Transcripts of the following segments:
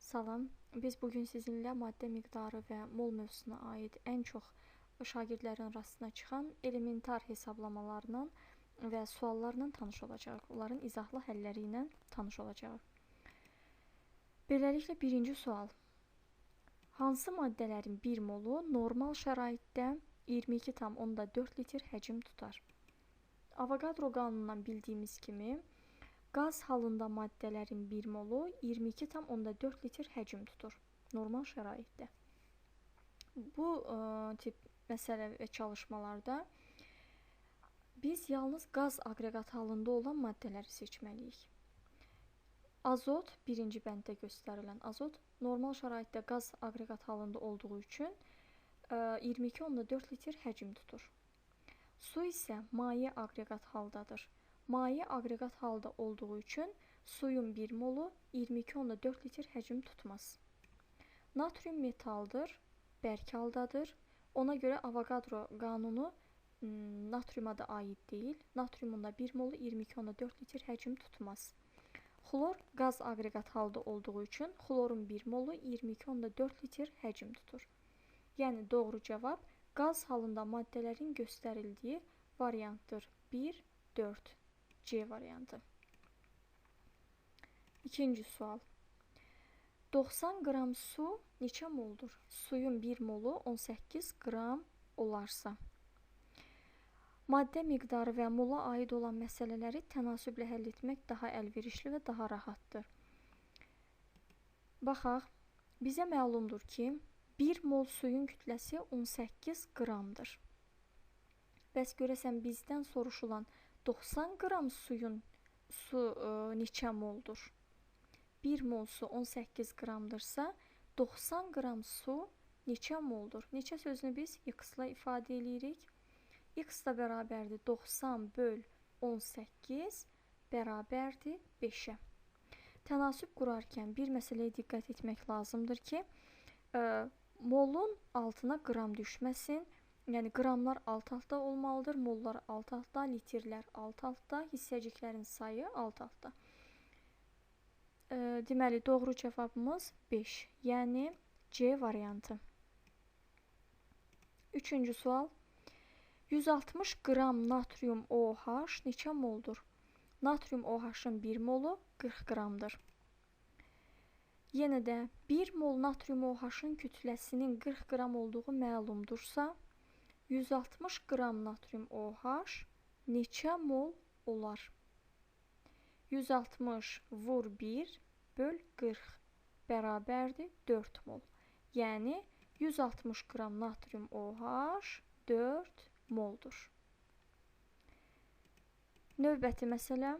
Salam, biz bugün sizinlə maddə miqdarı və mol mövzusuna aid ən çox şagirdlərin rastına çıxan elementar hesablamalarla və suallarla tanış olacağıq. Onların izahlı həlləri ilə tanış olacağıq. Beləliklə, birinci sual. Hansı maddələrin 1 molu normal şəraitdə 22,4 litr həcm tutar? Avogadro qanunundan bildiyimiz kimi, qaz halında maddələrin 1 molu 22,4 litr həcm tutur normal şəraitdə. Bu tip məsələ və çalışmalarda biz yalnız qaz aqreqat halında olan maddələri seçməliyik. Azot, birinci bənddə göstərilən azot, normal şəraitdə qaz aqreqat halında olduğu üçün 22,4 litr həcm tutur. Su isə maye aqreqat haldadır. Maye aqreqat halda olduğu üçün suyun 1 molu 22,4 litr həcm tutmaz. Natrium metaldır, bərk haldadır. Ona görə Avogadro qanunu natriuma da aid deyil. Natriumun da 1 molu 22,4 litr həcm tutmaz. Xlor qaz aqreqat halda olduğu üçün xlorun 1 molu 22,4 litr həcm tutur. Yəni doğru cavab qaz halında maddələrin göstərildiyi variantdır. 1, 4. C variantı. İkinci sual. 90 qram su neçə moldur? Suyun 1 molu 18 qram olarsa. Maddə miqdarı və mola aid olan məsələləri tənasüblə həll etmək daha əlverişli və daha rahatdır. Baxaq, bizə məlumdur ki, 1 mol suyun kütləsi 18 qramdır. Bəs görəsən bizdən soruşulan 90 qram su neçə moldur? 1 mol su 18 qramdırsa, 90 qram su neçə moldur? Neçə sözünü biz x-la ifadə edirik. X da bərabərdir 90 böl 18 bərabərdir 5-ə. Tənasüb qurarkən bir məsələyə diqqət etmək lazımdır ki, molun altına qram düşməsin. Yəni qramlar alt-alta olmalıdır, mollar alt-alta, litrlər alt-alta, hissəciklərin sayı alt-alta. Deməli, doğru cavabımız 5, yəni C variantı. Üçüncü sual. 160 qram natrium OH neçə moldur? Natrium OH-ın 1 molu 40 qramdır. Yenə də 1 mol natrium OH-ın kütləsinin 40 qram olduğu məlumdursa, 160 qram natrium OH neçə mol olar? 160 vur 1 böl 40 bərabərdir 4 mol. Yəni 160 qram natrium OH 4 moldur. Növbəti məsələ.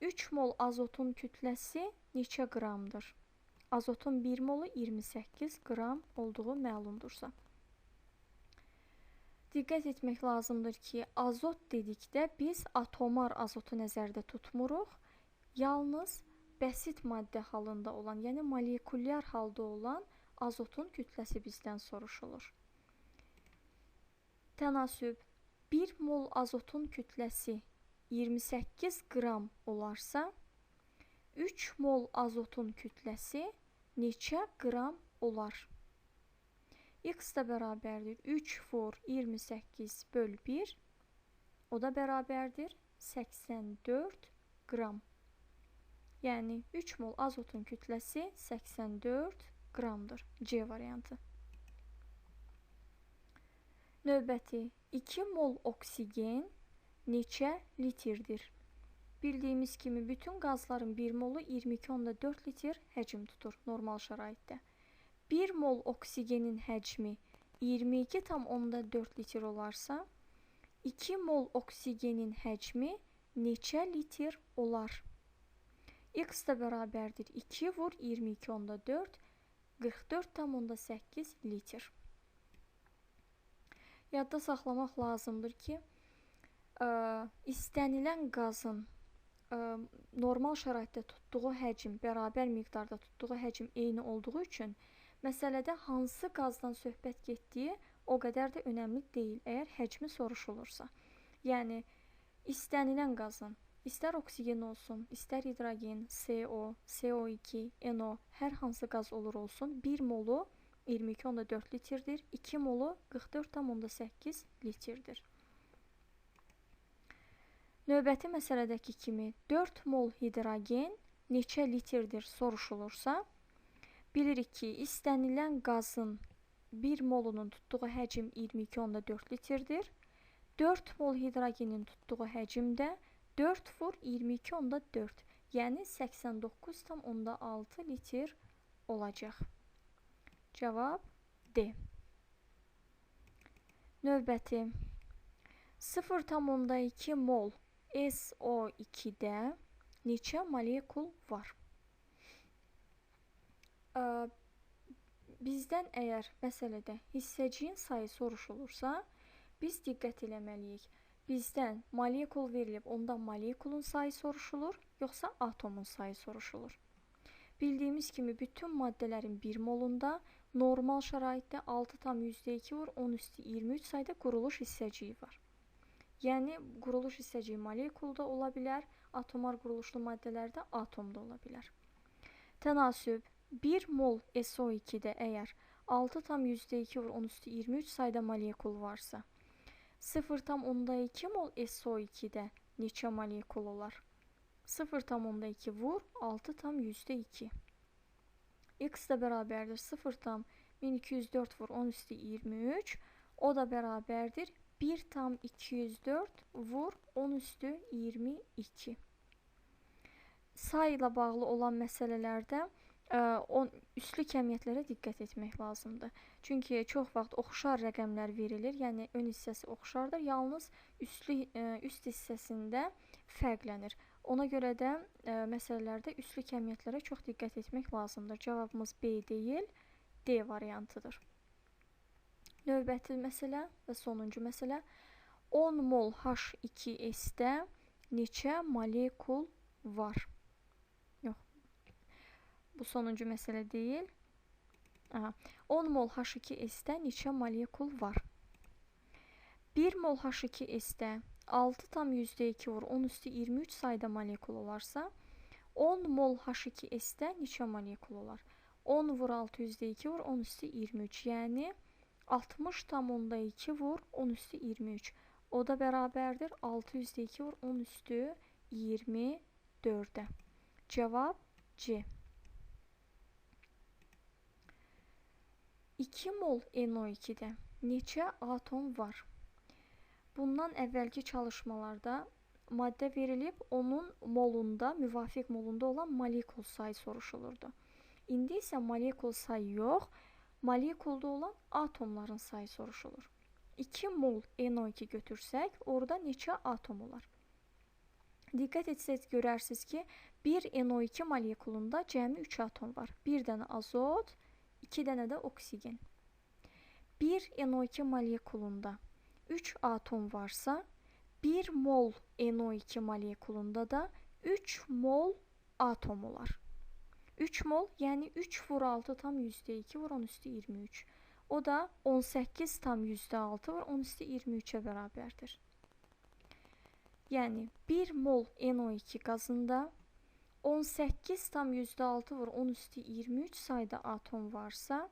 3 mol azotun kütləsi neçə qramdır? Azotun 1 molu 28 qram olduğu məlumdursa. Diqqət etmək lazımdır ki, azot dedikdə biz atomar azotu nəzərdə tutmuruq. Yalnız bəsit maddə halında olan, yəni molekulyar halda olan azotun kütləsi bizdən soruşulur. Tənasüb 1 mol azotun kütləsi 28 qram olarsa, 3 mol azotun kütləsi neçə qram olar? X da bərabərdir 3 vur 28 böl 1, o da bərabərdir 84 qram. Yəni 3 mol azotun kütləsi 84 qramdır. C variantı. Növbəti 2 mol oksigen neçə litrdir? Bildiyimiz kimi bütün qazların 1 molu 22,4 litr həcm tutur normal şəraitdə. 1 mol oksigenin həcmi 22,4 litr olarsa, 2 mol oksigenin həcmi neçə litr olar? X da bərabərdir 2 vur 22,4 44,8 litr. Yadda saxlamaq lazımdır ki, istənilən qazın normal şəraitdə tutduğu həcm, bərabər miqdarda tutduğu həcm eyni olduğu üçün məsələdə hansı qazdan söhbət getdiyi o qədər də önəmli deyil, əgər həcmi soruşulursa. Yəni, istənilən qazın İstər oksigen olsun, istər hidrogen, CO, CO2, NO, hər hansı qaz olur olsun, 1 molu 22,4 litrdir, 2 molu 44,8 litrdir. Növbəti məsələdəki kimi 4 mol hidrogen neçə litrdir soruşulursa, bilirik ki, istənilən qazın 1 molunun tutduğu həcm 22,4 litrdir. 4 mol hidrogenin tutduğu həcm də 4 vur 22,4, yəni 89,6 litr olacaq. Cavab D. Növbəti 0,2 mol SO2-də neçə molekul var? Bizdən əgər məsələdə hissəciyin sayı soruşulursa, biz diqqət eləməliyik. Bizdən molekul verilib, ondan molekulun sayı soruşulur, yoxsa atomun sayı soruşulur. Bildiyimiz kimi bütün maddələrin 1 molunda normal şəraitdə 6,2 vur 10 üstü 23 sayda quruluş hissəciyi var. Yəni, quruluş hissəciyi molekulda ola bilər, atomar quruluşlu maddələrdə atomda ola bilər. Tənasüb 1 mol SO2-də əgər 6,2 vur 10 üstü 23 sayda molekul varsa, 0,2 mol SO2-də neçə molekul olar? 0,2 vur 6,2. X da bərabərdir 0,1204 vur 10 üstü 23. O da bərabərdir 1,204 vur 10 üstü 22. Sayla bağlı olan məsələlərdə üslü kəmiyyətlərə diqqət etmək lazımdır. Çünki çox vaxt oxşar rəqəmlər verilir, yəni ön hissəsi oxşardır, yalnız üst hissəsində fərqlənir. Ona görə də məsələlərdə üslü kəmiyyətlərə çox diqqət etmək lazımdır. Cavabımız B deyil, D variantıdır. Növbəti məsələ və sonuncu məsələ 10 mol H2S-də neçə molekul var? Yox, bu sonuncu məsələ deyil. 10 mol H2S-də neçə molekul var? 1 mol H2S-də 6,2 vur 10 üstü 23 sayda molekul olarsa, 10 mol H2S-də neçə molekul olar? 10 vur 602 vur 10 üstü 23, yəni 60,2 vur 10 üstü 23. O da bərabərdir 602 vur 10 üstü 24-ə. Cavab C. 2 mol NO2-də neçə atom var? Bundan əvvəlki çalışmalarda maddə verilib, onun molunda, müvafiq molunda olan molekul sayı soruşulurdu. İndi isə molekul sayı yox, molekulda olan atomların sayı soruşulur. 2 mol NO2 götürsək, orada neçə atom olar? Diqqət etsəz görərsiniz ki, bir NO2 molekulunda cəmi 3 atom var. Bir dənə azot, 2 dənə də oksigen. Bir NO2 molekulunda 3 atom varsa, 1 mol NO2 molekulunda da 3 mol atom olar. 3 mol, yəni 3 vur 6,2 vur 10 üstü 23. O da 18,6 vur 10 üstü 23-ə bərabərdir. Yəni 1 mol NO2 qazında 18,6 vur 10 üstü 23 sayda atom varsa,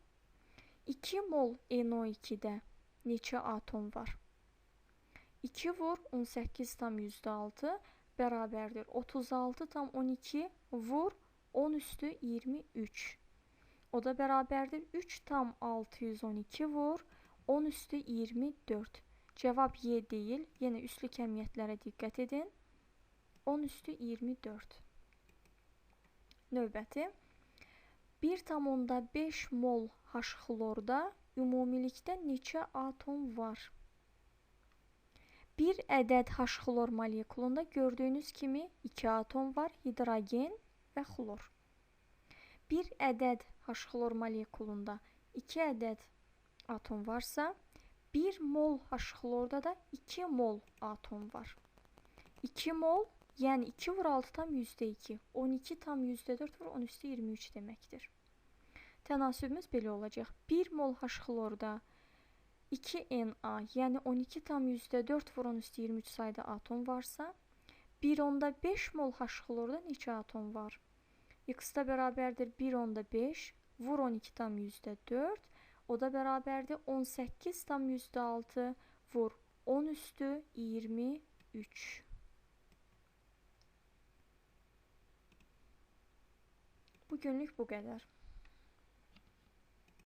2 mol NO2-də neçə atom var? 2 vur 18,6 bərabərdir 36,12 vur 10 üstü 23. O da bərabərdir 3,612 vur 10 üstü 24. Cavab Y deyil. Yenə üslü kəmiyyətlərə diqqət edin. 10 üstü 24. Növbəti 1,5 mol H-xlorda ümumilikdə neçə atom var? Bir ədəd H-xlor molekulunda gördüyünüz kimi 2 atom var, hidrogen və xlor. Bir ədəd H-xlor molekulunda 2 ədəd atom varsa, 1 mol H-xlorda da 2 mol atom var. 2 mol, yəni 2 vur 6,2, 12,4 vur 10 üstü 23 deməkdir. Tənasübümüz belə olacaq. 1 mol H-xlorda 2Na, yəni 12,4 vur 10 üstü 23 sayda atom varsa, 1,5 mol H-xlorda neçə atom var? X da bərabərdir 1,5 vur 12 tam %4. O da bərabərdir 18 tam %6 vur 10 üstü 23. Bugünlük bu qədər.